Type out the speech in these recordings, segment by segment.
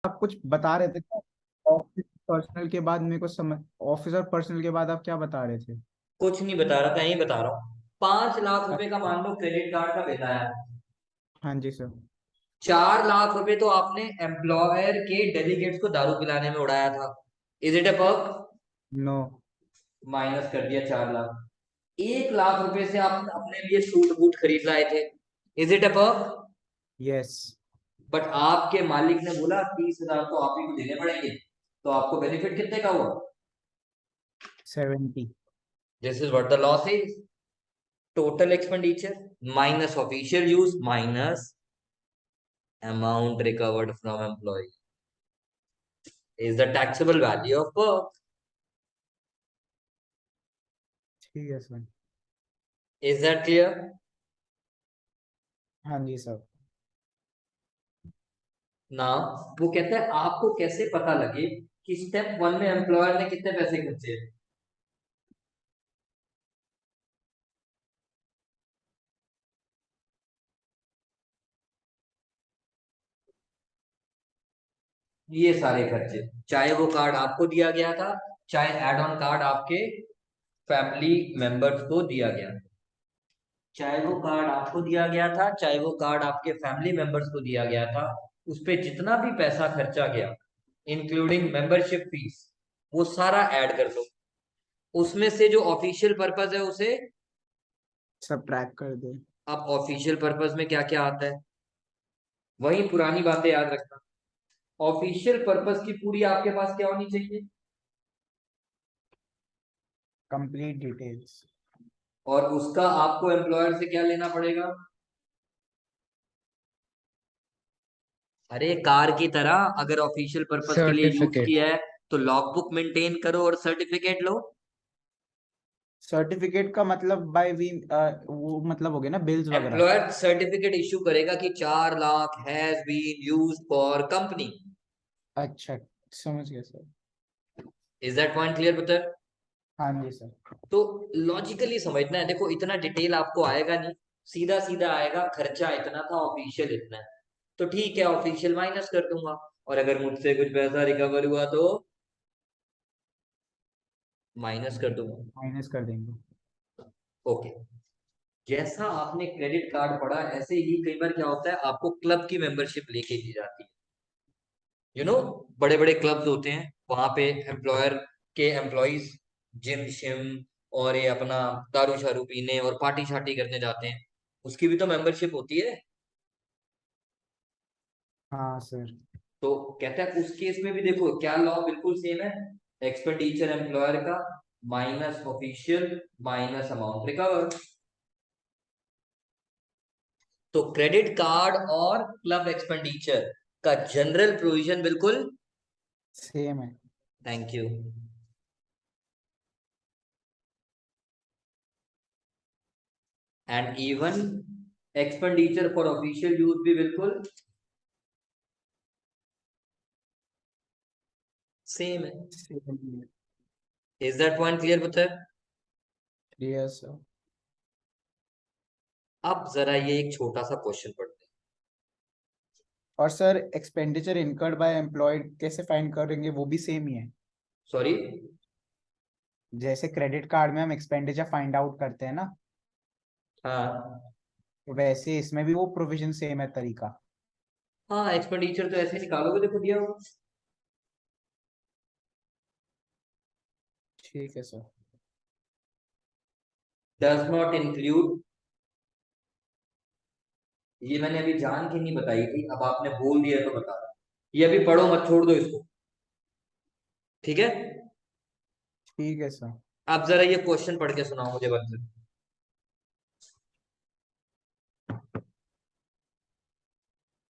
आप कुछ बता रहे थे क्या? ऑफिस पर्सनल के बाद मेरे को समझ, ऑफिस और पर्सनल के बाद आप क्या बता रहे थे? कुछ नहीं बता रहा था, यही बता रहा हूँ। 5 लाख रुपए का मान लो क्रेडिट कार्ड का बिल आया। हाँ जी सर। 4 लाख रुपए तो आपने एम्प्लॉयर के डेलीगेट्स को दारू पिलाने में उड़ाया था। Is it a perk? No. Minus कर दिया 4 लाख। 1 लाख रुपए से आप अपने लिए सूट बूट खरीद लाए थे। Is it a perk? Yes. But आपके मालिक ने बोला 30,000 तो आप ही को देने पड़ेंगे, तो आपको बेनिफिट कितने का हुआ? 70। This is what the loss is. Total expenditure minus official use minus amount recovered from employee is the taxable value of work. ठीक है सर। Is that clear? हाँ जी सर। ना, वो कहता है आपको कैसे पता लगे कि स्टेप 1 में एम्प्लॉयर ने कितने पैसे खर्चे। ये सारे खर्चे, चाहे वो कार्ड आपको दिया गया था, चाहे एड ऑन कार्ड आपके फैमिली मेंबर्स को दिया गया, चाहे वो कार्ड आपको दिया गया था, चाहे वो कार्ड आपके फैमिली मेंबर्स को दिया गया था, उस पे जितना भी पैसा खर्चा गया इंक्लूडिंग मेंबरशिप फीस, वो सारा ऐड कर दो। उसमें से जो ऑफिशियल पर्पस है उसे, सब ट्रैक कर दे। अब ऑफिशियल पर्पस में क्या क्या आता है, वही पुरानी बातें याद रखना। ऑफिशियल पर्पस की पूरी आपके पास क्या होनी चाहिए? Complete details. और उसका आपको एम्प्लॉयर से क्या लेना पड़ेगा? अरे कार की तरह, अगर ऑफिशियल पर्पस के लिए यूज सर्टिफिकेट। किया है तो लॉग बुक मेंटेन करो और सर्टिफिकेट लो। सर्टिफिकेट का मतलब बाय वी, वो मतलब हो गया ना बिल्स वगैरह। एम्प्लॉयर सर्टिफिकेट इश्यू करेगा कि 4 lakh has been used for company. अच्छा, समझ गया sir. Is that point clear पुत्र? हाँ जी सर। तो लॉजिकली समझना है, देखो इतना डिटेल आपको आएगा नहीं, सीधा सीधा आएगा खर्चा इतना था, ऑफिशियल इतना है, तो ठीक है ऑफिशियल माइनस कर दूंगा, और अगर मुझसे कुछ पैसा रिकवर हुआ तो माइनस कर दूंगा। माइनस कर देंगे। ओके। जैसा आपने क्रेडिट कार्ड पढ़ा, ऐसे ही कई बार क्या होता है, आपको क्लब की मेंबरशिप लेके दी जाती है। यू नो, बड़े बड़े क्लब्स होते हैं, वहां पे एम्प्लॉयर के एम्प्लॉइज जिम शिम और ये अपना दारू शारू पीने और पार्टी शार्टी करने जाते हैं, उसकी भी तो मेंबरशिप होती है। हाँ सर। तो कहता है उस केस में भी देखो क्या लॉ बिल्कुल सेम है, एक्सपेंडिचर एम्प्लॉयर का minus official minus amount recover. तो क्रेडिट कार्ड और क्लब एक्सपेंडिचर का जनरल प्रोविजन बिल्कुल। सेम है। Thank you. And even expenditure for official use भी बिल्कुल सेम है। सेम है। इज दैट पॉइंट क्लियर पुत्र? Yes sir. अब जरा ये एक छोटा सा क्वेश्चन पढ़ते हैं। और sir expenditure incurred by employed कैसे फाइंड करेंगे, वो भी सेम ही है? सॉरी। जैसे क्रेडिट कार्ड में हम एक्सपेंडिचर फाइंड आउट करते हैं ना, हाँ तो वैसे इसमें भी वो प्रोविजन सेम है तरीका? हाँ, एक्सपेंडिचर तो ऐसे निकालोगे, देखो दिया होगा। ठीक है सर। डज नॉट इंक्लूड, ये मैंने अभी जान के नहीं बताई थी, अब आपने बोल दिया तो बता रहा हूं। ये अभी पढ़ो मत, छोड़ दो इसको, ठीक है? ठीक है सर। आप जरा ये क्वेश्चन पढ़ के सुनाओ मुझे बच्चे।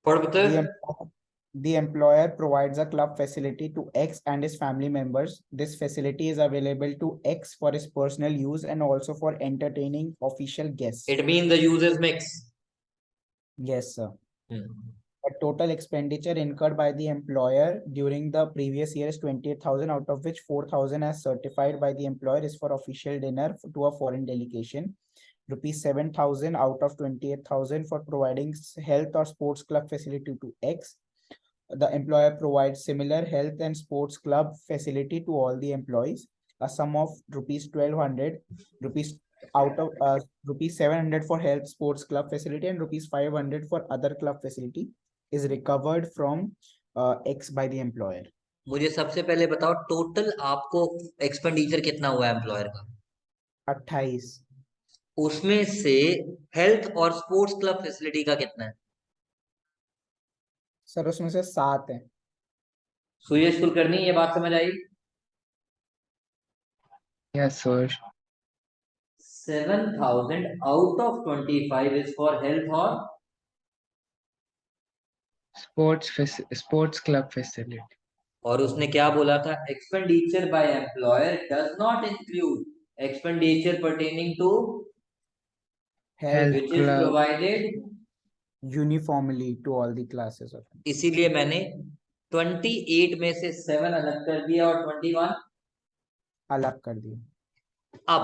पढ़ The पुत्र। em- the employer provides a club facility to X and his family members. This facility is available to X for his personal use and also for entertaining official guests. It mean the uses mix. Yes, sir. The total expenditure incurred by the employer during the previous year is 28,000, out of which 4,000 as certified by the employer is for official dinner to a foreign delegation. Rupees 7,000 out of 28,000 for providing health or sports club facility to X. the employer provides similar health and sports club facility to all the employees. A sum of rupees 1200 rupees out of rupees 700 for health sports club facility and rupees 500 for other club facility is recovered from X by the employer. मुझे सबसे पहले बताओ total आपको expenditure कितना हुआ है employer का? 28. उसमें से हेल्थ और स्पोर्ट्स क्लब फैसिलिटी का कितना है? सर उसमें से 7 है. सुयश कुलकर्णी, ये बात समझ आई? Yes, sir. 7,000 out of 25 is for health और Sports club facility. और उसने क्या बोला था? Expenditure by employer does not include expenditure pertaining to Health which is club. provided uniformly to all the classes of. इसीलिए मैंने 28 में से 7 अलग कर दिया और 21 अलग कर दिया. अब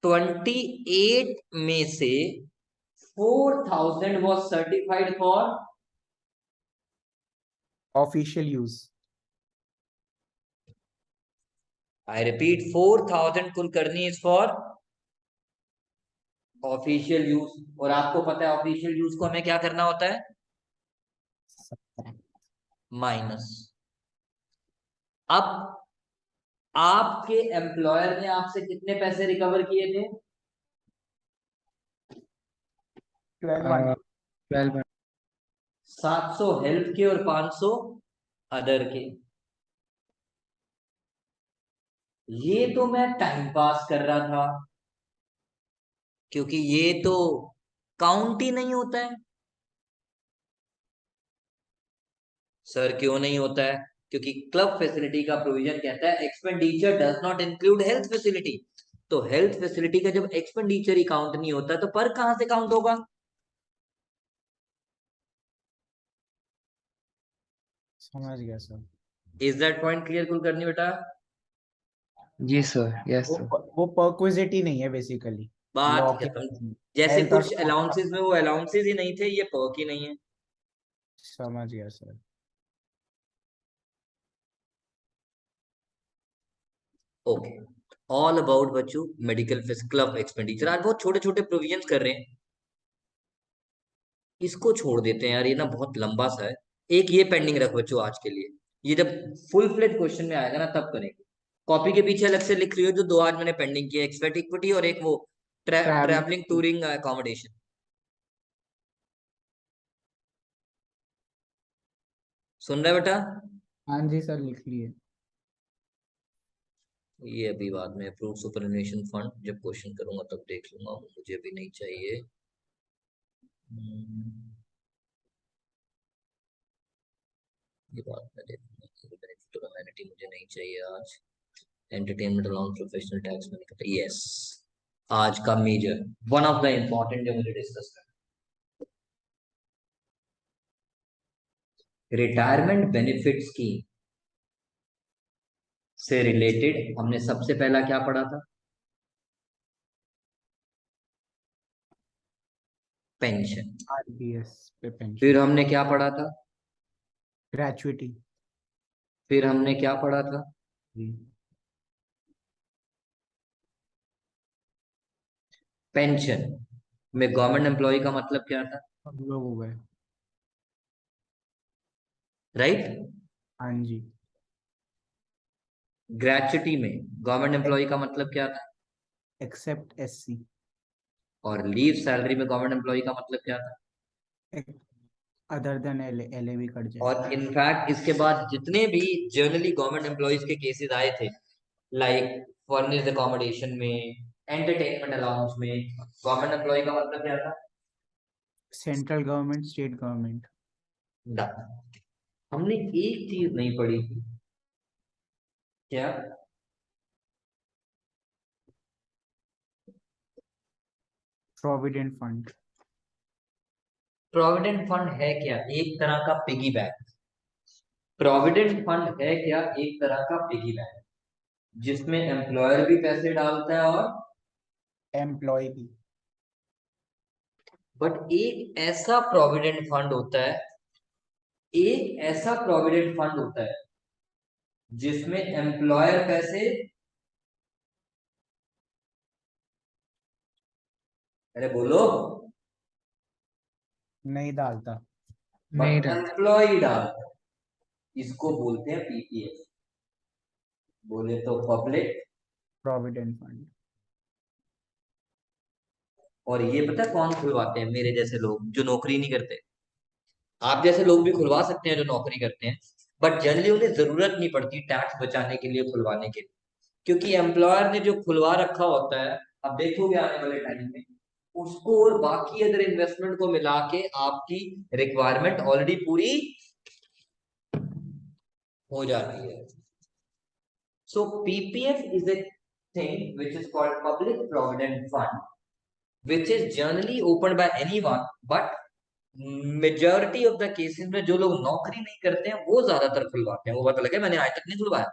28 में से 4,000 was certified for Official use. I repeat 4,000 Kulkarni is for official use. और आपको पता है ऑफिशियल यूज को हमें क्या करना होता है? माइनस. अब आपके एम्प्लॉयर ने आपसे कितने पैसे रिकवर किए थे? 12. 12. 700 हेल्थ के और 500 अदर के. ये तो मैं टाइम पास कर रहा था क्योंकि ये तो काउंट ही नहीं होता है. सर क्यों नहीं होता है? क्योंकि क्लब फैसिलिटी का प्रोविजन कहता है expenditure does not include health facility. तो हेल्थ फैसिलिटी का जब एक्सपेंडिचर ही काउंट नहीं होता तो पर कहां से काउंट होगा? समझ गया sir. Is that point clear Kulkarni बेटा? जी सर. Yes, sir. वो perquisite ही नहीं है बेसिकली. बात खत्म. जैसे Health और कुछ अलाउंसेस में वो अलाउंसेस ही नहीं थे, ये पर्क ही नहीं है. समझ गया सर. ओके. ऑल अबाउट बच्चों मेडिकल क्लब एक्सपेंडिचर. आज बहुत छोटे छोटे प्रोविजंस कर रहे हैं, इसको छोड़ देते हैं यार, ये ना बहुत लंबा सा है. एक ये पेंडिंग रख बच्चों आज के लिए. ये जब फुल फ्लेज क्वेश्चन में आएगा ना तब करेंगे. कॉपी के पीछे अलग से लिख रही हो जो 2 आज मैंने पेंडिंग किया, एक्सपेक्ट इक्विटी और एक वो ट्रैवलिंग टूरिंग अकोमोडेशन. सुन रहे बेटा? हाँ जी सर लिख लिए. ये अभी बाद में अप्रूव सुपरएनुएशन फंड जब क्वेश्चन करूंगा तब देख लूंगा, मुझे भी नहीं चाहिए. ये बात मैं देखूंगा. बेनिफिट ऑफ ह्यूमैनिटी मुझे नहीं चाहिए आज. एंटरटेनमेंट अलाउंस प्रोफेशनल टैक्स में निकलता. यस, आज का major one of the important जो मुझे डिस्कस करना. रिटायरमेंट बेनिफिट स्कीम से रिलेटेड हमने सबसे पहला क्या पढ़ा था? पेंशन. RBS पे पेंशन. फिर हमने क्या पढ़ा था? ग्रेचुइटी. फिर हमने क्या पढ़ा था? पेंशन में गवर्नमेंट एम्प्लॉय का मतलब क्या था? सब लोग हो गए. राइट. हाँ जी. ग्रेचुटी में गवर्नमेंट एम्प्लॉय का मतलब क्या था? Except SC. और लीव सैलरी में गवर्नमेंट एम्प्लॉय का मतलब क्या था? अदर देन LA भी कट जाए. और इनफैक्ट इसके बाद जितने भी जनरली गवर्नमेंट एम्प्लॉयज के केसेस आए थे, लाइक फर्निश्ड अकोमोडेशन में, एंटरटेनमेंट अलाउंस में, गवर्नमेंट एम्प्लॉय का मतलब क्या था? Central government, state government. हमने एक चीज नहीं पढ़ी थी. क्या? Provident fund. प्रोविडेंट फंड है क्या? एक तरह का पिगी बैंक. प्रोविडेंट फंड है क्या? एक तरह का पिगी बैंक जिसमें एम्प्लॉयर भी पैसे डालता है और एम्प्लॉय भी. बट एक ऐसा प्रोविडेंट फंड होता है एक ऐसा प्रोविडेंट फंड होता है जिसमें एम्प्लॉयर पैसे, अरे बोलो, नहीं डालता। नहीं बट डालता। एम्प्लॉय डालता है। इसको बोलते हैं पीपीएफ, बोले तो पब्लिक। Provident fund. और ये पता है कौन खुलवाते हैं? मेरे जैसे लोग जो नौकरी नहीं करते। आप जैसे लोग भी खुलवा सकते हैं जो नौकरी करते हैं, बट जनरली उन्हें जरूरत नहीं पड़ती टैक्स बचाने के लिए, खुलवाने के लिए, क्योंकि एम्प्लॉयर ने जो खुलवा रखा होता है, अब देखोगे आने वाले टाइम में, उसको और बाकी अदर इन्वेस्टमेंट को मिला के आपकी रिक्वायरमेंट ऑलरेडी पूरी हो जाती है। So PPF is a thing which is called public provident fund, which is generally open by anyone, but majority of the cases में जो लोग नौकरी नहीं करते हैं वो ज्यादातर खुलवाते हैं। वो पता लगे, मैंने आज तक नहीं खुलवाया।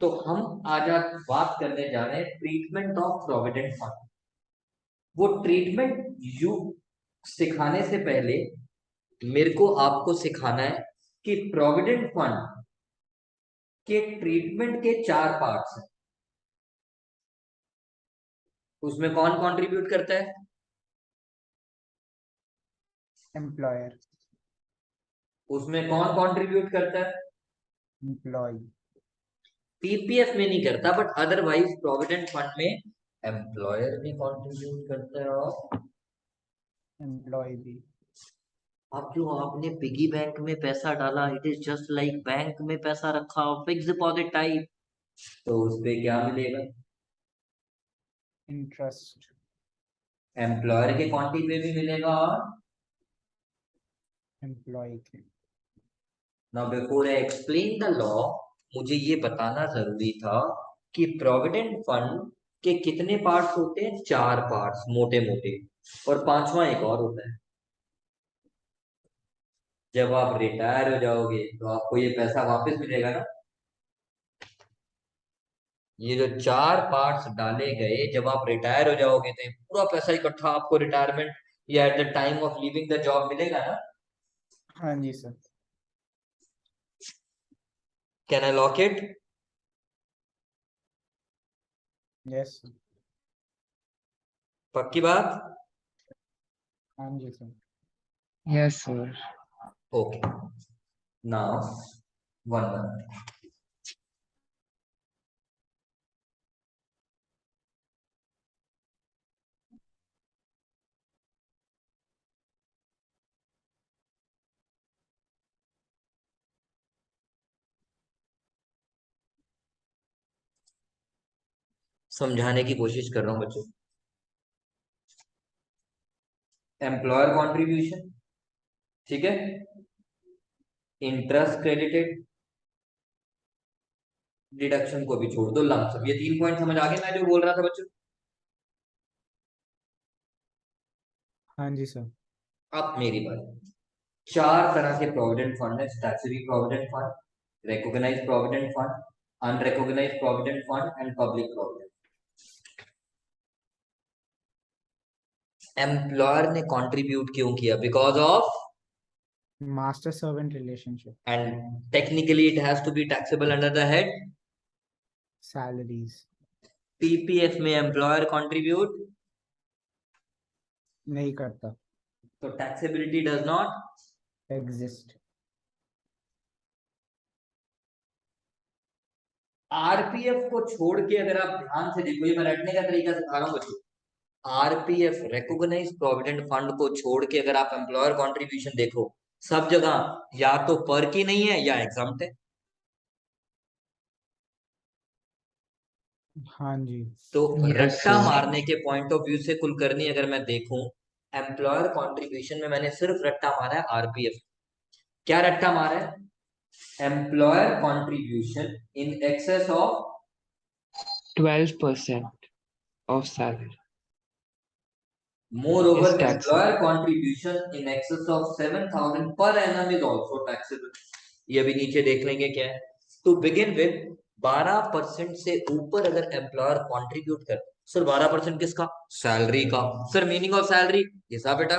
तो हम आज बात करने जा रहे हैं ट्रीटमेंट ऑफ प्रोविडेंट फंड। वो ट्रीटमेंट यू सिखाने से पहले मेरे को आपको सिखाना है कि प्रोविडेंट फंड के ट्रीटमेंट के 4 पार्ट्स हैं। उसमें कौन कंट्रीब्यूट करता है? एम्प्लॉयर। उसमें कौन कंट्रीब्यूट करता है? एम्प्लॉय। पीपीएफ में नहीं करता, बट अदरवाइज प्रोविडेंट फंड में एम्प्लॉयर भी कंट्रीब्यूट करता है और एम्प्लॉय भी। अब जो आपने पिगी बैंक में पैसा डाला, it is just like bank में पैसा रखा, फिक्स डिपॉजिट टाइप, तो उस पे क्या मिलेगा? इंटरेस्ट। एम्प्लॉयर के क्वांटी पे भी मिलेगा और एम्प्लॉय के। Now before I explain the law, मुझे ये बताना जरूरी था कि प्रोविडेंट फंड के कितने पार्ट्स होते हैं? 4 पार्ट्स मोटे मोटे, और 5वां एक और होता है। जब आप रिटायर हो जाओगे तो आपको ये पैसा वापस मिलेगा ना। ये जो 4 पार्ट्स डाले गए, जब आप रिटायर हो जाओगे तो ये पूरा पैसा इकट्ठा आपको रिटायरमेंट या at the time of leaving the job मिलेगा ना। हाँ जी sir. Can I lock it? Yes sir. पक्की बात? हाँ जी sir. Yes, sir. Okay, now one one. समझाने की कोशिश कर रहा हूं बच्चों। एम्प्लॉयर कंट्रीब्यूशन, ठीक है, इंटरेस्ट क्रेडिटेड, डिडक्शन को भी छोड़ दो, लमसम। ये 3 पॉइंट समझ आ गए मैं जो बोल रहा था बच्चों? हाँ जी सर। अब मेरी बात। 4 तरह के प्रोविडेंट फंड है: statutory provident fund, recognised provident fund, unrecognised provident fund and public provident. Employer ने कंट्रीब्यूट क्यों किया? Because of, master servant relationship. And technically it has to be taxable under the head salaries. PPF में employer contribute नहीं करता। तो taxability does not exist. RPF को छोड़ के अगर आप ध्यान से देखो, ये मैं रटने का तरीका सिखा रहा हूँ बच्चों। आरपीएफ रिकॉग्नाइज्ड प्रोविडेंट फंड को छोड़ के अगर आप एम्प्लॉयर कंट्रीब्यूशन देखो, सब जगह या तो पर की नहीं है या एग्जम्प्ट है। हाँ जी। तो Yes, रट्टा sir. मारने के पॉइंट ऑफ व्यू से कुलकर्णी अगर मैं देखूं, एम्प्लॉयर कंट्रीब्यूशन में मैंने सिर्फ रट्टा मारा है आरपीएफ। क्या रट्टा मारा है? Employer contribution in excess of 12% of salary moreover is taxable. employer contribution in excess of 7,000 per annum is also taxable। ये अभी नीचे देख लेंगे क्या है। टू बिगिन विद 12% से ऊपर अगर एम्प्लॉयर कंट्रीब्यूट कर, सर 12% किसका? सैलरी का। सर मीनिंग ऑफ सैलरी, हिसाब बेटा,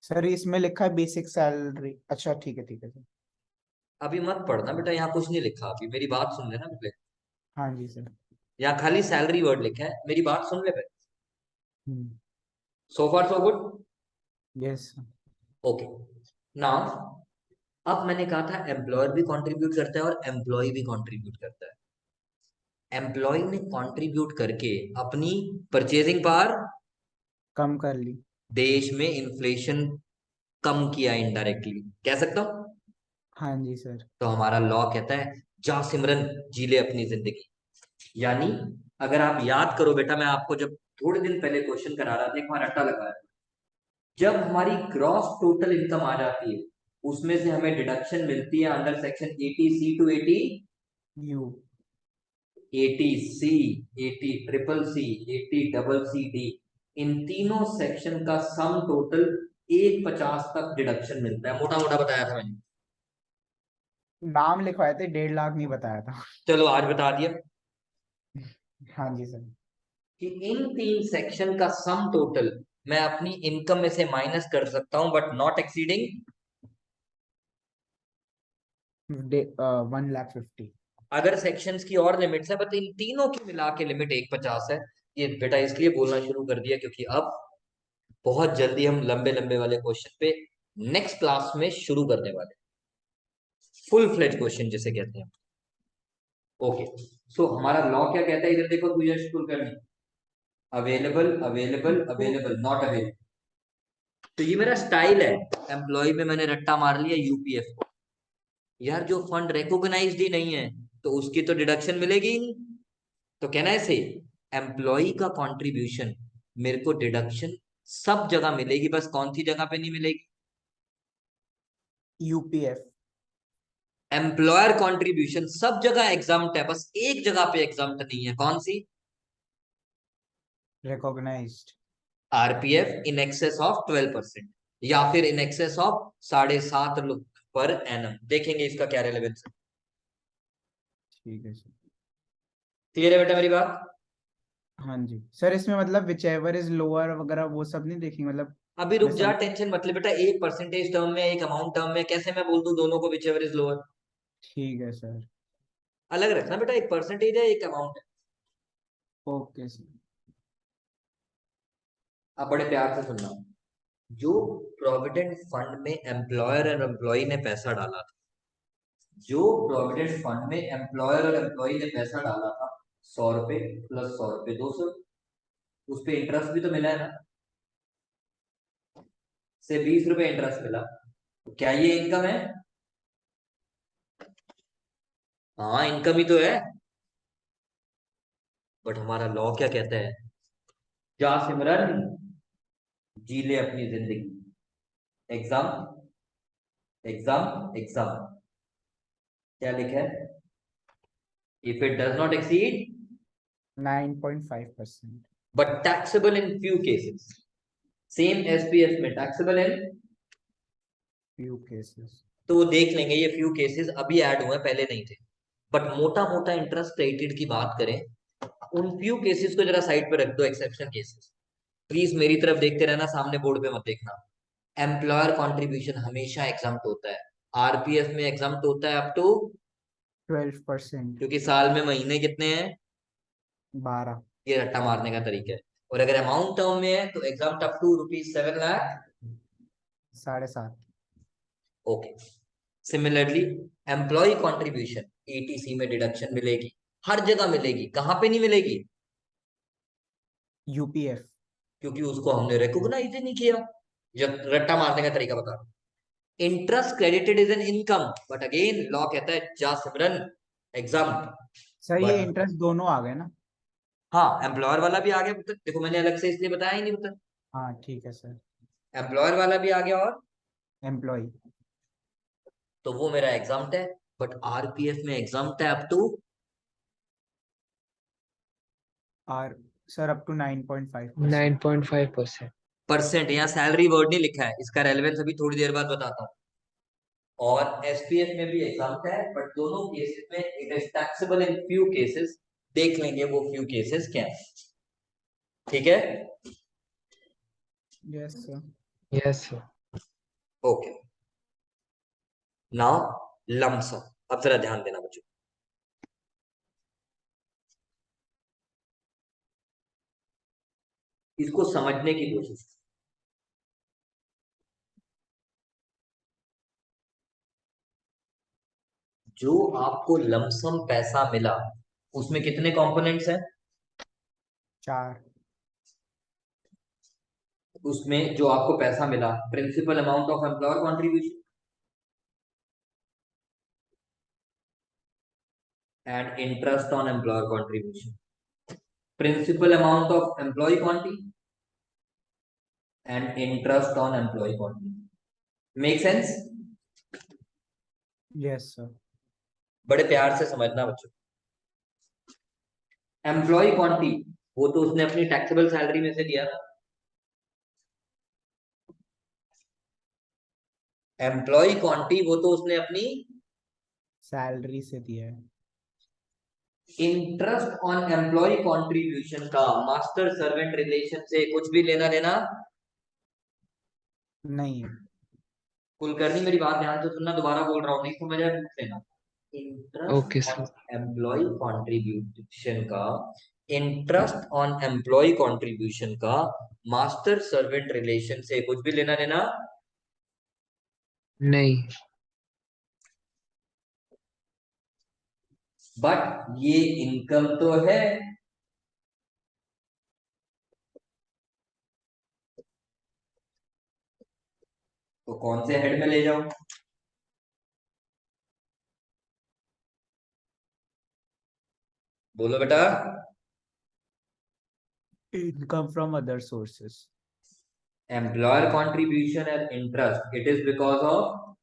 सर इसमें लिखा है बेसिक सैलरी। अच्छा ठीक है सर। अभी मत पढ़ना बेटा, यहाँ कुछ नहीं लिखा, अभी मेरी बात सुन लेना पहले। हाँ जी सर। यहाँ खाली सैलरी वर्ड लिखा है, मेरी बात सुन ले पहले। हम्म। So far so good. Yes sir. Okay now, अब मैंने कहा था एम्प्लॉयर भी कंट्रीब्यूट करता है और एम्प्लॉय भी कंट्रीब्यूट करता है। एम्प्लॉय ने कंट्रीब्यूट करके अपनी परचेजिंग पावर कम कर ली। देश में इन्फ्लेशन कम किया इनडायरेक्टली, कह सकता हूं। हाँ जी सर। तो हमारा लॉ कहता है जा सिमरन जी ले अपनी जिंदगी। यानी अगर आप याद करो बेटा, मैं आपको जब थोड़े दिन पहले क्वेश्चन करा रहा था, एक बार रट्टा लगाया, जब हमारी ग्रॉस टोटल इनकम आ जाती है उसमें से हमें डिडक्शन मिलती है under section 80C to 80 U 80C, 80CCC, 80CCD, इन तीनों सेक्शन का सम टोटल 150 तक डिडक्शन मिलता है, मोटा मोटा बताया था मैंने। नाम लिखवाए थे, 1.5 लाख नहीं बताया था। चलो आज बता दिया हाँ जी सर। कि इन तीन सेक्शन का सम टोटल मैं अपनी इनकम में से माइनस कर सकता हूं, बट नॉट एक्सीडिंग 1,50,000। अगर सेक्शंस की और लिमिट्स है, बट इन तीनों की मिला के लिमिट 150 है। ये बेटा इसलिए बोलना शुरू कर दिया क्योंकि अब बहुत जल्दी हम लंबे लंबे वाले क्वेश्चन पे नेक्स्ट क्लास में शुरू करने वाले, फुल फ्लेज क्वेश्चन जिसे कहते हैं। ओके, सो हमारा लॉ क्या कहता है, इधर देखो तू Yash Kulkarni, available available available not available. तो ये मेरा स्टाइल है, एम्प्लॉय में मैंने रट्टा मार लिया यूपीएफ को। यार जो फंड रिकॉग्नाइज्ड ही नहीं है तो उसकी तो डिडक्शन मिलेगी ही नहीं। तो कहना है से एम्प्लॉय का कंट्रीब्यूशन मेरे को डिडक्शन सब जगह मिलेगी, बस कौन सी जगह पे नहीं मिलेगी? यूपीएफ। एम्प्लॉयर कंट्रीब्यूशन सब जगह एग्जाम्प्ट है, बस एक जगह पे एग्जाम्प्ट नहीं है, कौन सी? Recognised. RPF in excess of 12% या फिर इन एक्सेस ऑफ 7.5 पर एनम। देखेंगे इसका क्या रेलेवेंस है। ठीक है सर। क्लियर है बेटा मेरी बात? हाँ जी सर, इसमें मतलब विच एवर इज लोअर वगैरह वो सब नहीं देखेंगे मतलब। अभी रुक मैं जा, सम टेंशन मत ले बेटा, एक परसेंटेज टर्म में एक अमाउंट टर्म में कैसे मैं बोल दूं दोनों को विच एवर इज लोअर? ठीक है सर। अलग रखना बेटा, एक परसेंटेज है एक अमाउंट है। Okay sir. अब बड़े प्यार से सुनना, जो प्रोविडेंट फंड में एम्प्लॉयर और एम्प्लॉय ने पैसा डाला था, जो प्रोविडेंट फंड में एम्प्लॉयर और एम्प्लॉय ने पैसा डाला था, 100 रुपए प्लस 100 रुपए 200, उस पे इंटरेस्ट भी तो मिला है ना, से 20 रुपए इंटरेस्ट मिला, तो क्या ये इनकम है? हाँ इनकम ही तो है। बट हमारा लॉ क्या कहता है, जा सिमरन जी ले अपनी जिंदगी, एग्जाम एग्जाम एग्जाम, क्या लिखा है? If it does not exceed 9.5%। But taxable in few cases, same SPF में टैक्सेबल इन, फ्यू केसेस। तो वो देख लेंगे, ये फ्यू केसेस अभी ऐड हुए, पहले नहीं थे। बट मोटा मोटा इंटरेस्ट क्रेडिट की बात करें, उन फ्यू केसेस को जरा साइड पे रख दो, एक्सेप्शन केसेस। प्लीज मेरी तरफ देखते रहना, सामने बोर्ड पे मत देखना। एम्प्लॉयर कंट्रीब्यूशन हमेशा एग्जाम्प्ट होता है, आरपीएफ में एग्जाम्प्ट होता है अप टू, 12%। क्योंकि साल में महीने कितने हैं? 12। ये रट्टा मारने का तरीका है। और अगर अमाउंट टर्म में है तो exempt up to ₹7 lakh. 7.5। Okay, similarly employee contribution etc में डिडक्शन मिलेगी, हर जगह मिलेगी, कहां पे नहीं मिलेगी? यूपीएफ। क्योंकि उसको हमने रिकॉग्नाइज ही नहीं किया। जब रट्टा मारने का तरीका बता, interest credited is an income, but again law कहता है जा सिमरन एग्जाम। सर ये बट इंटरेस्ट दोनों आ गए ना। हाँ, एम्प्लॉयर वाला भी आ गया पुत्र, देखो मैंने अलग से इसलिए बताया ही नहीं पुत्र, हाँ ठीक है सर। एम्प्लॉयर वाला भी आ गया, और एम्प्लॉय। तो वो मेरा एग्जाम्प्ट है। बट आरपीएफ में एग्जाम्प्ट है अप टू, और सर अप टू 9.5%। 9.5%. परसेंट, यहाँ सैलरी वर्ड नहीं लिखा है, इसका रेलेवेंस अभी थोड़ी देर बाद बताता हूँ। और एसपीएफ में भी एग्जाम्प्ट है, बट दोनों केसेस में it is taxable in few cases, देख लेंगे वो फ्यू केसेस क्या है। ठीक है? Yes sir. Yes, sir. Okay, now lump sum. अब जरा ध्यान देना बच्चों, इसको समझने की कोशिश। जो आपको लमसम पैसा मिला उसमें कितने कंपोनेंट्स हैं? 4। उसमें जो आपको पैसा मिला, principal amount of employer contribution and interest on employer contribution, principal amount of employee contri and interest on employee contri. Make sense? Yes, sir. बड़े प्यार से समझना बच्चों। एम्प्लॉय क्वांटी वो तो उसने अपनी टैक्सेबल सैलरी में से दिया था। एम्प्लॉय क्वांटी वो तो उसने अपनी सैलरी से दिया है। इंटरेस्ट ऑन एम्प्लॉय कंट्रीब्यूशन का मास्टर सर्वेंट रिलेशन से कुछ भी लेना देना नहीं है। कुलकर्णी, मेरी बात ध्यान से सुनना, दोबारा बोल रहा हूं, नहीं समझ आया पूछ लेना। Okay, interest sir. On employee contribution का, इंटरेस्ट ऑन एम्प्लॉय कंट्रीब्यूशन का मास्टर सर्वेंट रिलेशन से कुछ भी लेना देना नहीं। बट ये इनकम तो है। तो कौन से हेड में ले जाऊं? बोलो बेटा। Income from other sources. Employer contribution and interest, it is because of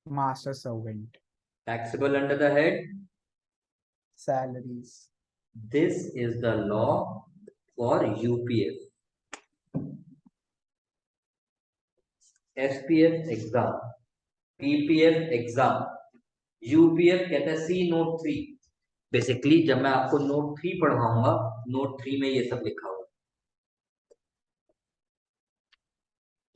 Master servant. taxable under the head. Salaries. This is the law for UPF. SPF exam, PPF exam, UPF कहते हैं सी note 3। Basically जब मैं आपको note 3 पढ़ाऊंगा, note 3 में ये सब लिखा हुआ है।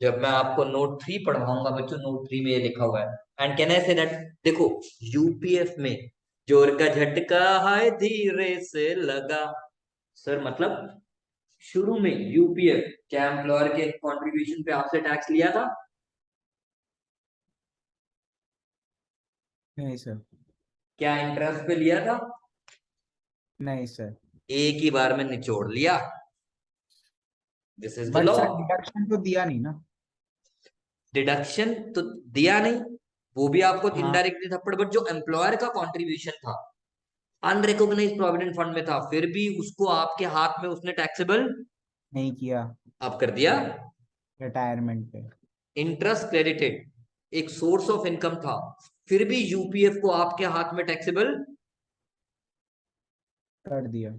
जब मैं आपको नोट 3 पढ़ाऊंगा बच्चों, नोट 3 में ये लिखा हुआ है। And can I say that, देखो यूपीएफ में जोर का झटका है धीरे से लगा। सर मतलब शुरू में यूपीएफ क्या एम्प्लॉयर के कंट्रीब्यूशन पे आपसे टैक्स लिया था? नहीं सर। क्या इंटरेस्ट पे लिया था? नहीं सर। एक ही बार में निचोड़ लिया। This is the but law. Sir deduction तो दिया नहीं ना। डिडक्शन तो दिया नहीं, वो भी आपको हाँ। इनडायरेक्टली थप्पड़, बट जो एम्प्लॉयर का कंट्रीब्यूशन था अनरिकॉग्नाइज्ड प्रोविडेंट फंड में था, फिर भी उसको आपके हाथ में उसने टैक्सेबल नहीं किया। अब कर दिया। रिटायरमेंट पे। इंटरेस्ट क्रेडिटेड एक सोर्स ऑफ इनकम था, फिर भी यूपीएफ को आपके हाथ में टैक्सेबल कर दिया।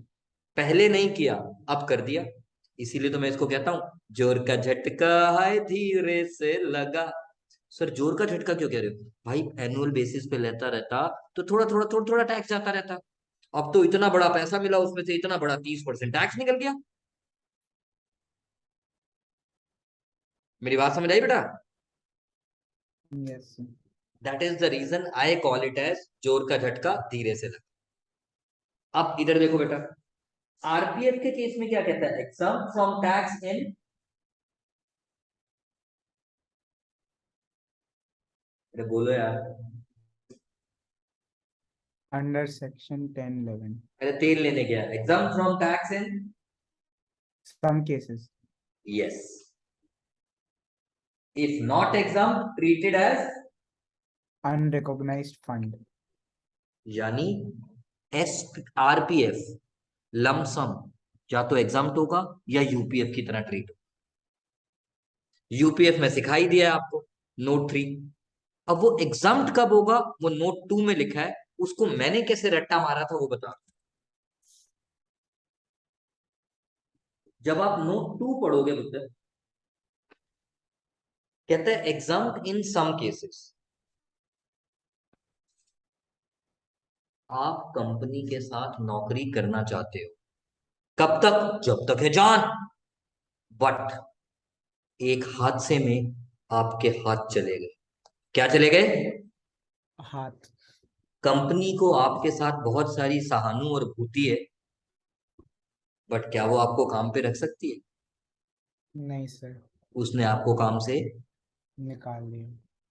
पहले नहीं किया, अब कर दिया। इसीलिए तो मैं इसको कहता हूं जोर का झटका है धीरे से लगा। सर जोर का झटका क्यों कह रहे हो भाई? एनुअल बेसिस पे लेता रहता तो थोड़ा थोड़ा टैक्स जाता रहता। अब तो इतना बड़ा पैसा मिला, उसमें से इतना बड़ा 30% टैक्स निकल गया। मेरी बात समझ आई बेटा? Yes. That is the reason I call it as जोर का झटका धीरे से लगा। अब इधर देखो बेटा, आरपीएफ के केस में क्या कहता है? एग्जाम फ्रॉम टैक्स इन, अरे बोलो यार, अंडर सेक्शन 1011 अरे तेल लेने गया, exempt from tax in, some cases yes, if not exempt treated as, unrecognized fund. यानी एस आरपीएफ लमसम या तो एग्जाम्ट होगा या यूपीएफ की तरह ट्रीट होगा। यूपीएफ में सिखाई दिया है आपको नोट 3। अब वो एग्जाम्ट कब होगा वो नोट 2 में लिखा है, उसको मैंने कैसे रट्टा मारा था वो बता। जब आप नोट 2 पढ़ोगे बुद्ध, कहता है एग्जाम्ट इन सम केसेस। आप कंपनी के साथ नौकरी करना चाहते हो, कब तक? जब तक है जान। बट एक हादसे में आपके हाथ चले गए। क्या चले गए? हाथ। कंपनी को आपके साथ बहुत सारी सहानुभूति है, बट क्या वो आपको काम पे रख सकती है? नहीं सर। उसने आपको काम से निकाल दिया।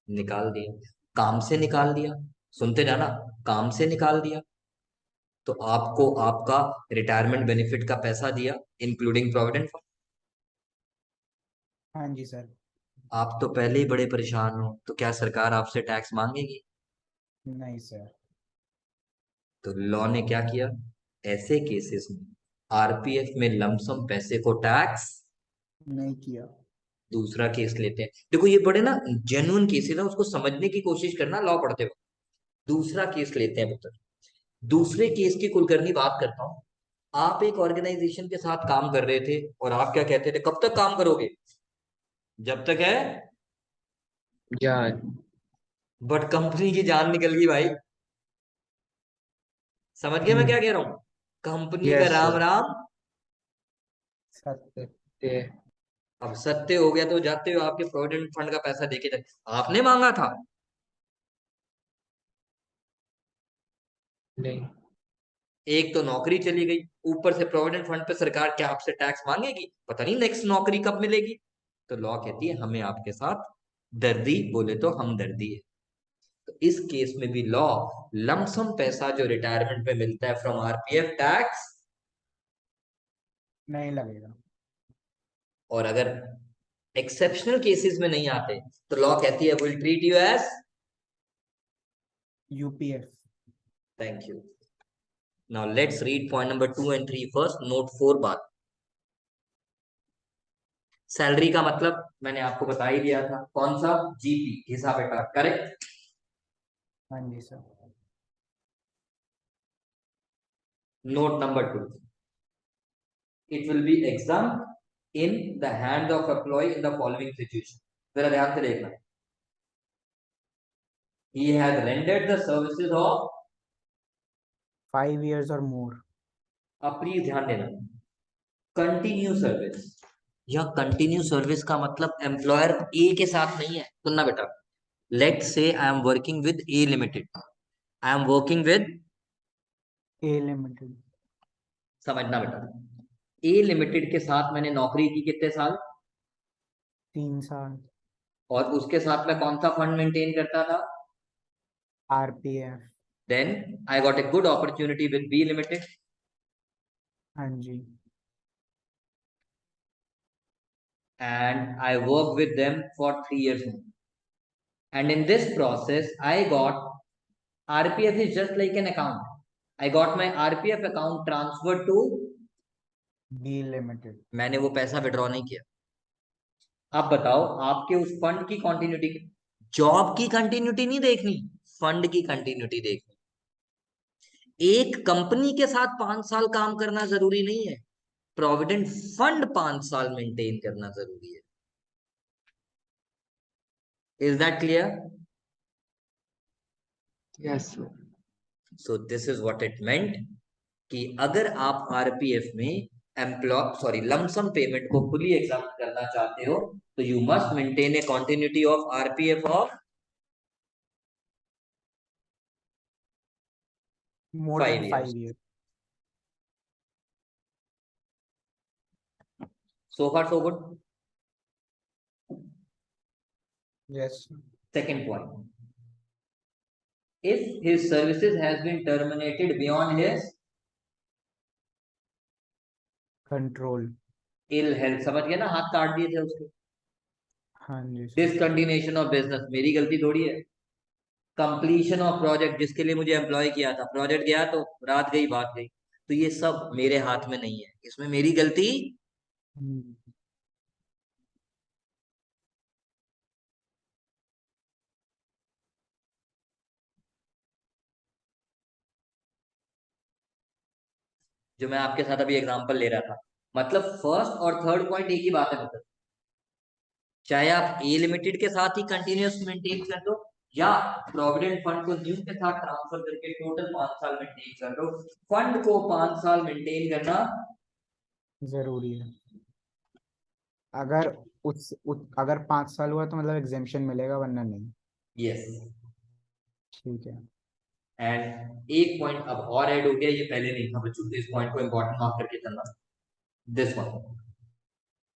निकाल दिया। काम से निकाल दिया, सुनते जाना, काम से निकाल दिया। तो आपको आपका रिटायरमेंट बेनिफिट का पैसा दिया, इंक्लूडिंग प्रोविडेंट फंड। हाँ जी सर। आप तो पहले ही बड़े परेशान हो, तो क्या सरकार आपसे टैक्स मांगेगी? नहीं सर। तो लॉ ने क्या किया, ऐसे केसेस में आरपीएफ में लमसम पैसे को टैक्स। नहीं किया। दूसरा केस लेते हैं, देखो ये बड़े ना जेन्युइन केसेस है, उसको समझने की कोशिश करना लॉ पढ़ते वक्त। दूसरा केस लेते हैं पुत्र। दूसरे केस की कुलकर्णी बात करता हूं। आप एक ऑर्गेनाइजेशन के साथ काम कर रहे थे और आप क्या कहते थे, कब तक काम करोगे? जब तक है। जान। बट कंपनी की जान निकल गई भाई। समझ गए मैं क्या कह रहा हूं? कंपनी का यस राम सर। राम। सत्य। ते अब सत्य हो गया तो जाते हो आपके प्रोविडेंट फंड का पैसा देके जाए। आपने मांगा था। नहीं। एक तो नौकरी चली गई, ऊपर से प्रोविडेंट फंड पे सरकार क्या आपसे टैक्स मांगेगी? पता नहीं नेक्स्ट नौकरी कब मिलेगी। तो लॉ कहती है हमें आपके साथ दर्दी, बोले तो हमदर्दी है। तो इस केस में भी लॉ, लमसम पैसा जो रिटायरमेंट पे मिलता है फ्रॉम आरपीएफ, टैक्स। नहीं लगेगा। और अगर एक्सेप्शनल केसेस में नहीं आते तो लॉ कहती है will treat you as. UPF. Thank you. Now let's read point number 2 and 3 first. Note 4 बात। सैलरी का मतलब मैंने आपको बता ही दिया था, कौन सा? जीपी, हिसाब बेटा, करेक्ट। हाँ जी sir. Note number 2, it will be exempt in the hands of employee in the following situation. जरा ध्यान से देखना। He has rendered the services of। 5 years or more। अब प्लीज ध्यान देना, कंटिन्यू सर्विस। यह कंटिन्यू सर्विस का मतलब एम्प्लॉयर ए के साथ नहीं है। सुनना बेटा, लेट से I am working with A limited. I am working with, A limited. समझना बेटा, ए लिमिटेड के साथ मैंने नौकरी की कितने साल? 3 साल। और उसके साथ मैं कौन सा फंड मेंटेन करता था? RPF. Then I got a good opportunity with B limited. हाँ जी। And I worked with them for 3 years more. And in this process, I got, RPF is just like an account. I got my RPF account transferred to, B limited. मैंने वो पैसा withdraw नहीं किया। अब बताओ आपके उस फंड की कंटिन्यूटी, जॉब की कंटिन्यूटी नहीं देखनी, फंड की कंटिन्यूटी देखनी। एक कंपनी के साथ 5 साल काम करना जरूरी नहीं है, प्रोविडेंट फंड 5 साल मेंटेन करना जरूरी है। Is that clear? Yes sir. So this is what it meant कि अगर आप आरपीएफ में लमसम पेमेंट को फुली एग्जाम करना चाहते हो तो you must maintain a continuity of RPF of more 5 than years. 5 years। So far so good. Yes. Second point, if his services has been terminated beyond his control. ill health, समझ गया ना, हाथ काट दिए थे उसके, हाँ जी सर। डिसकंटिन्यूएशन ऑफ बिजनेस, मेरी गलती थोड़ी है। कंप्लीशन ऑफ प्रोजेक्ट, जिसके लिए मुझे एम्प्लॉय किया था, प्रोजेक्ट गया तो रात गई बात गई, तो ये सब मेरे हाथ में नहीं है, इसमें मेरी गलती। हम्म। जो मैं आपके साथ अभी एग्जांपल ले रहा था, मतलब फर्स्ट और थर्ड पॉइंट एक ही बात है, मतलब चाहे आप ए लिमिटेड के साथ ही कंटिन्यूअस मेंटेन कर दो या प्रोविडेंट फंड को न्यू के साथ ट्रांसफर करके टोटल 5 साल मेंटेन कर दो, फंड को 5 साल मेंटेन करना। जरूरी है। अगर अगर 5 साल हुआ तो मतलब एग्जेम्पशन मिलेगा, वरना नहीं। यस। ठीक है। एंड एक पॉइंट अब और ऐड हो गया, ये पहले नहीं था बच्चों, तो इस पॉइंट को इंपॉर्टेंट मार्क करके चलना। दिस वन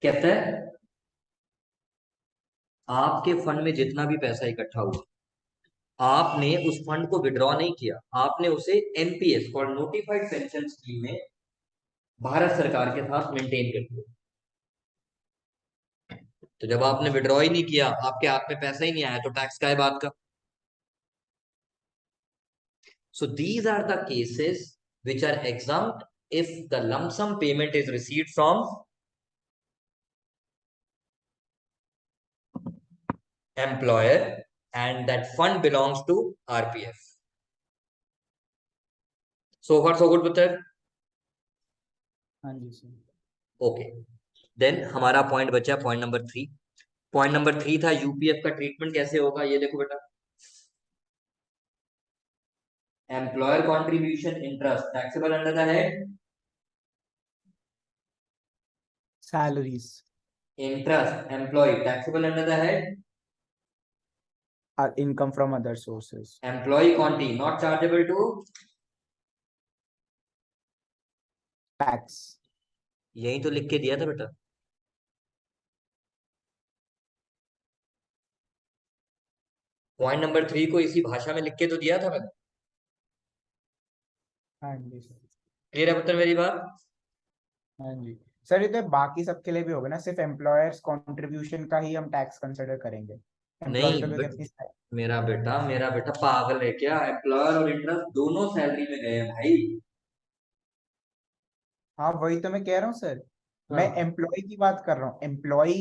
कहता है आपके फंड में जितना भी पैसा इकट्ठा हुआ, आपने उस फंड को विड्रॉ नहीं किया, आपने उसे एनपीएस और नोटिफाइड पेंशन स्कीम में भारत सरकार के साथ मेंटेन कर दिया। तो जब आपने विड्रॉ ही नहीं किया, आपके हाथ में पैसा ही नहीं आया, तो टैक्स का है बात का। So these are the cases which are exempt if the lump sum payment is received from employer and that fund belongs to RPF. So far so good, Putter? हाँ जी सर। Okay. Then हमारा point बचा point number 3। Point number 3 था UPF का treatment कैसे होगा, ये देखो बेटा। Employer contribution interest taxable under the head salaries. Interest employ taxable under the head income from other sources. Employ conti not chargeable to, tax. यही तो लिख के दिया था बेटा। पॉइंट नंबर 3 को इसी भाषा में लिख के तो दिया था मैंने। हाँ जी सर। क्लियर है पुत्र मेरी बात? हाँ जी सर, ये तो बाकी सबके लिए भी होगा ना, सिर्फ एम्प्लॉयर्स कंट्रीब्यूशन का ही हम टैक्स कंसिडर करेंगे? एम्प्लॉय नहीं तो क्योंकि अपनी मेरा बेटा पागल है क्या? एम्प्लॉयर और इंटरेस्ट दोनों सैलरी में गए हैं भाई। हाँ वही तो मैं कह रहा हूँ सर। मैं हाँ एम्प्लॉय की बात कर रहा हूँ। एम्प्लॉय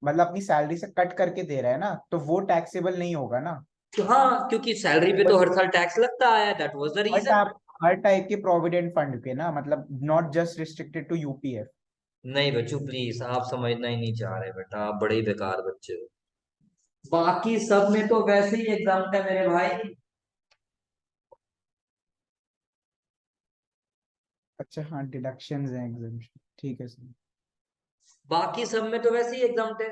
मतलब अपनी सैलरी से कट करके दे रहा है ना, तो वो टैक्सेबल नहीं होगा ना। तो हाँ, क्योंकि सैलरी पे तो हर साल टैक्स लगता है, that was the but reason. आप हर टाइप के प्रोविडेंट फंड के ना, मतलब not just restricted to UPF. नहीं बच्चों प्लीज, आप समझना ही नहीं चाह रहे बेटा, आप बड़े ही बेकार बच्चे हो। बाकी सब में तो वैसे ही एग्जाम है मेरे भाई। अच्छा हाँ, डिडक्शंस हैं, एग्जेम्पशन, ठीक है सर। बाकी सब में तो वैसे ही एग्जाम है।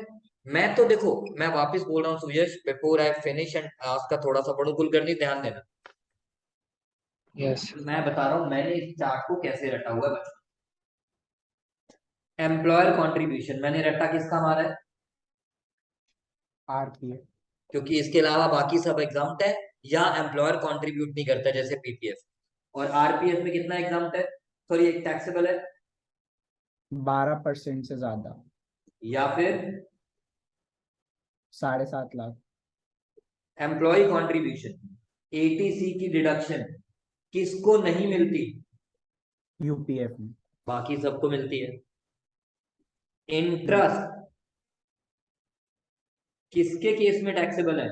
मैं तो देखो, मैं वापस बोल रहा हूँ सुयश, बिफोर आई फिनिश एंड आज का थोड़ा सा पढ़ू कुलकर्णी ध्यान देना। Yes. मैं बता रहा हूँ मैंने इस चार्ट को कैसे रटा हुआ है बच्चों। एम्प्लॉयर कंट्रीब्यूशन मैंने रटा किसका मारा है? आरपीएफ। क्योंकि इसके अलावा बाकी सब एग्जाम्प्ट है, या एम्प्लॉयर कंट्रीब्यूट नहीं करता जैसे पीपीएफ। और आरपीएफ में कितना एग्जाम्प्ट है, सॉरी एक टैक्सेबल है, 12% से ज्यादा। या फिर 7.5 लाख। एम्प्लॉय कंट्रीब्यूशन एटीसी की डिडक्शन किसको नहीं मिलती? यूपीएफ में। बाकी सबको मिलती है। हम्म, इंटरेस्ट किसके केस में टैक्सेबल है?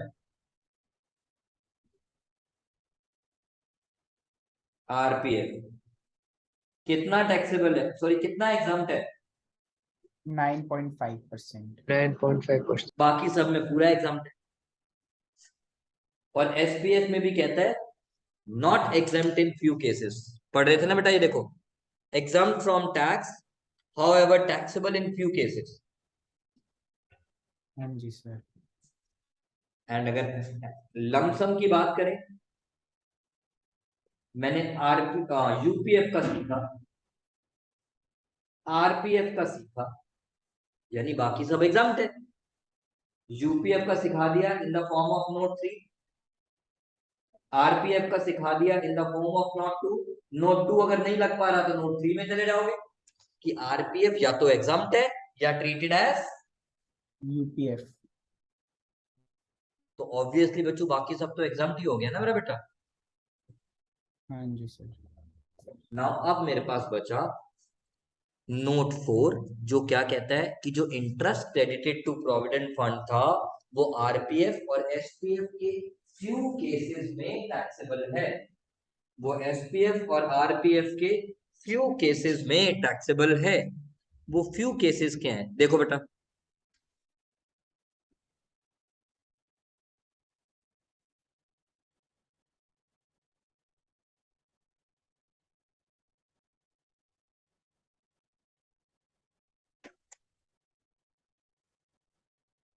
आरपीएफ। कितना टैक्सेबल है, सॉरी कितना एग्जाम्प्ट है? 9.5%। 9.5%. बाकी सब में पूरा एग्जाम्प्ट है। और एसपीएफ में भी कहता है not exempt in few cases. पढ़ रहे थे ना बेटा, ये देखो, exempt from tax however taxable in few cases. हाँ जी सर। एंड अगर लमसम की बात करें, मैंने यूपीएफ का सीखा, आरपीएफ का सीखा, यानी बाकी सब एग्जाम्प्ट है। यूपीएफ का सिखा दिया in the form of note 3, RPF का सिखा दिया in the form of note 2। Note 2 अगर नहीं लग पा रहा तो नोट 3 में चले जाओगे कि आरपीएफ या तो एग्जाम्प्ट है या ट्रीटेड एज। यूपीएफ। तो ऑब्वियसली बच्चों बाकी सब तो एग्जाम्प्ट ही हो गया ना मेरा बेटा। हाँ जी सर। नाउ अब मेरे पास बचा नोट 4, जो क्या कहता है कि जो interest credited to provident fund था वो आरपीएफ और एसपीएफ के फ्यू केसेस में टैक्सेबल है। वो एसपीएफ और आरपीएफ के फ्यू केसेस में टैक्सेबल है। वो फ्यू केसेस क्या हैं देखो बेटा।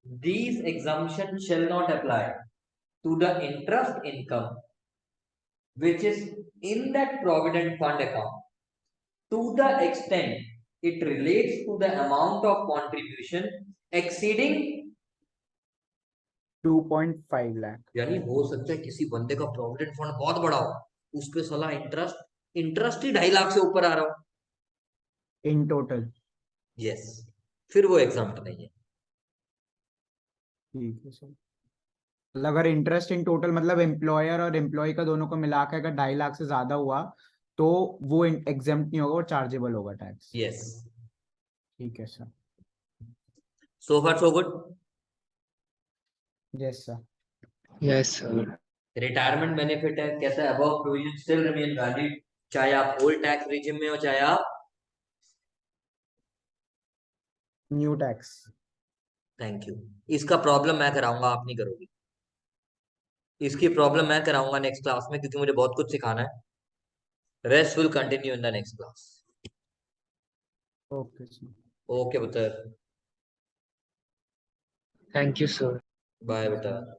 these exemptions shall not apply to the interest income which is in that provident fund account to the extent it relates to the amount of contribution exceeding 2.5 lakh. यानी हो सकता है किसी बंदे का प्रोविडेंट फंड बहुत बड़ा हो, उस पे साला इंटरेस्ट ही 2.5 लाख से ऊपर आ रहा हो, In total. यस, फिर वो एग्जाम्प्ट नहीं है। ठीक है सर। मतलब अगर इंटरेस्ट इन टोटल मतलब एम्प्लॉयर और एम्प्लॉय का दोनों को मिला के अगर 2.5 लाख से ज्यादा हुआ तो वो एग्जेम्प्ट नहीं होगा, वो चार्जेबल होगा टैक्स। यस, ठीक है sir. So far so good. Yes sir. Yes, sir. Retirement benefit है, कहता है above provision still remain valid, चाहे आप ओल्ड टैक्स रिजिम में हो चाहे आप न्यू टैक्स। Thank you. इसका प्रॉब्लम मैं कराऊंगा, आप नहीं करोगे। इसकी प्रॉब्लम मैं कराऊंगा नेक्स्ट क्लास में, क्योंकि मुझे बहुत कुछ सिखाना है। Rest will continue in the next class. Okay sir. Okay बेटा, Thank you, sir. बाय बेटा।